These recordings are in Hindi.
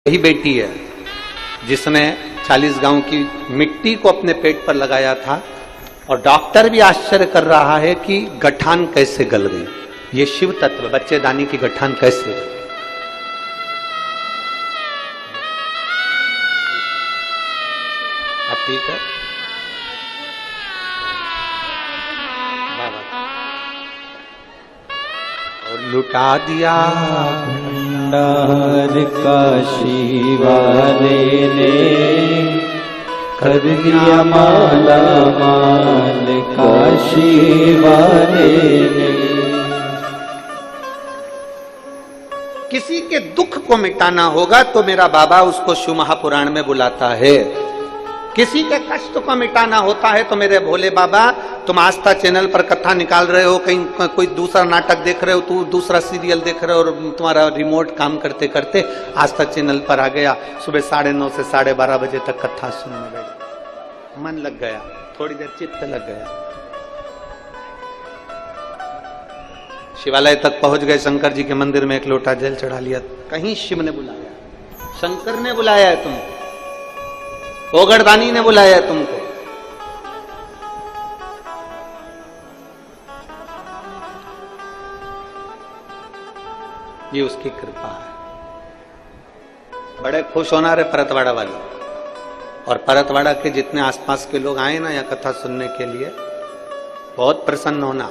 वही बेटी है जिसने 40 गांव की मिट्टी को अपने पेट पर लगाया था और डॉक्टर भी आश्चर्य कर रहा है कि गठान कैसे गल गई। ये शिव तत्व, बच्चेदानी की गठान कैसे गई। अब ठीक है, और लुटा दिया भंडार काशी वाले ने, कर दिया माला माल काशी वाले ने। किसी के दुख को मिटाना होगा तो मेरा बाबा उसको शिव महापुराण में बुलाता है। किसी के कष्ट को मिटाना होता है तो मेरे भोले बाबा, तुम आस्था चैनल पर कथा निकाल रहे हो, कहीं कोई दूसरा नाटक देख रहे हो, तू दूसरा सीरियल देख रहे हो और तुम्हारा रिमोट काम करते करते आस्था चैनल पर आ गया, सुबह 9:30 से 12:30 बजे तक कथा सुनने लगे, मन लग गया, थोड़ी देर चित्त लग गया, शिवालय तक पहुंच गए, शंकर जी के मंदिर में एक लोटा जल चढ़ा लिया, कहीं शिव ने बुलाया, शंकर ने बुलाया है तुमको, ओगड़दानी ने बुलाया है तुमको। ये उसकी कृपा है। बड़े खुश होना रे परतवाड़ा वाले, और परतवाड़ा के जितने आसपास के लोग आए ना यहाँ कथा सुनने के लिए, बहुत प्रसन्न होना।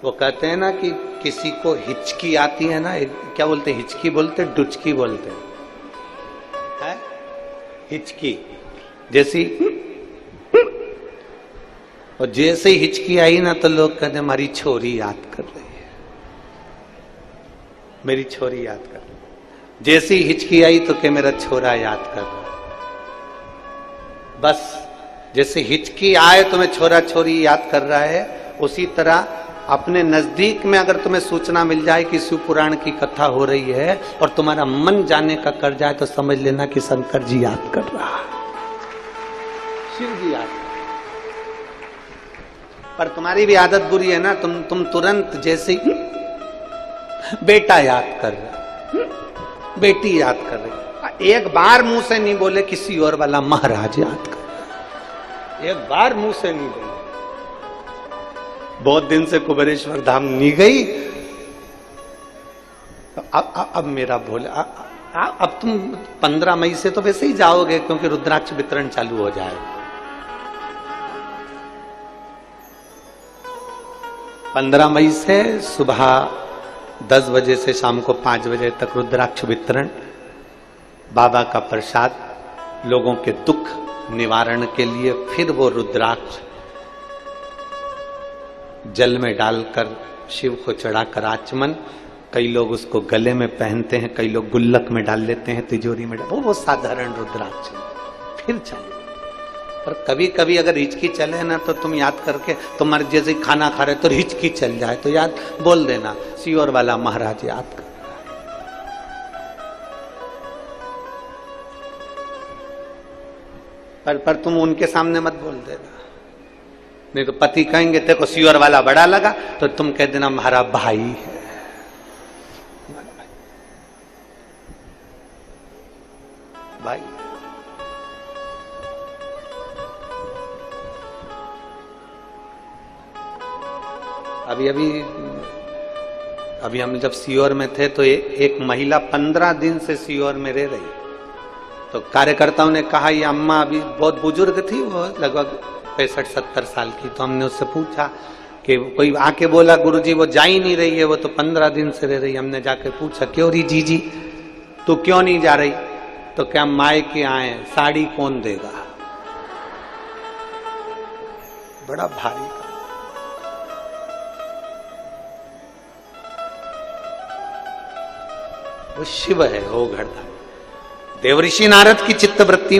वो कहते हैं ना कि किसी को हिचकी आती है ना, क्या बोलते, हिचकी बोलते, डुचकी बोलते हैं, हिचकी जैसी, और जैसे ही हिचकी आई ना तो लोग कहते हमारी छोरी याद कर रही है, मेरी छोरी याद कर रही है। जैसी हिचकी आई तो क्या मेरा छोरा याद कर रहा है। बस जैसे हिचकी आए तो मैं छोरा छोरी याद कर रहा है, उसी तरह अपने नजदीक में अगर तुम्हें सूचना मिल जाए कि शिव पुराण की कथा हो रही है और तुम्हारा मन जाने का कर जाए तो समझ लेना कि शंकर जी याद कर रहा है, शिव जी याद कर रहा है। पर तुम्हारी भी आदत बुरी है ना, तुम तुरंत जैसे बेटा याद कर रहा, बेटी याद कर रही, एक बार मुंह से नहीं बोले किसी और वाला महाराज याद कर रहा, एक बार मुंह से नहीं बोले। बहुत दिन से कुबेरेश्वर धाम नहीं गई, अब मेरा भोले, अब तुम 15 मई से तो वैसे ही जाओगे क्योंकि रुद्राक्ष वितरण चालू हो जाएगा। 15 मई से सुबह 10 बजे से शाम को 5 बजे तक रुद्राक्ष वितरण, बाबा का प्रसाद, लोगों के दुख निवारण के लिए। फिर वो रुद्राक्ष जल में डालकर शिव को चढ़ाकर आचमन, कई लोग उसको गले में पहनते हैं, कई लोग गुल्लक में डाल लेते हैं, तिजोरी में वो साधारण रुद्राक्ष फिर चले। पर कभी कभी अगर हिचकी चले ना तो तुम याद करके, तुम्हारे जैसे खाना खा रहे तो हिचकी चल जाए तो याद बोल देना, सियोर वाला महाराज याद कर रहा है। पर तुम उनके सामने मत बोल देना, नहीं तो पति कहेंगे तेको सियोर वाला बड़ा लगा, तो तुम कह देना हमारा भाई है। भाई अभी हम जब सियोर में थे तो एक महिला 15 दिन से सियोर में रह रही, तो कार्यकर्ताओं ने कहा ये अम्मा अभी बहुत बुजुर्ग थी, वो लगभग 65-70 साल की। तो हमने उससे पूछा कि कोई आके बोला गुरुजी वो जा ही नहीं रही है, वो तो 15 दिन से रह रही। हमने जाके पूछा क्यों रही जीजी, तू क्यों नहीं जा रही? तो क्या माए के आए, साड़ी कौन देगा? बड़ा भारी, वो शिव है, वो घड़दानी। देवऋषि नारद की चित्तवृत्ति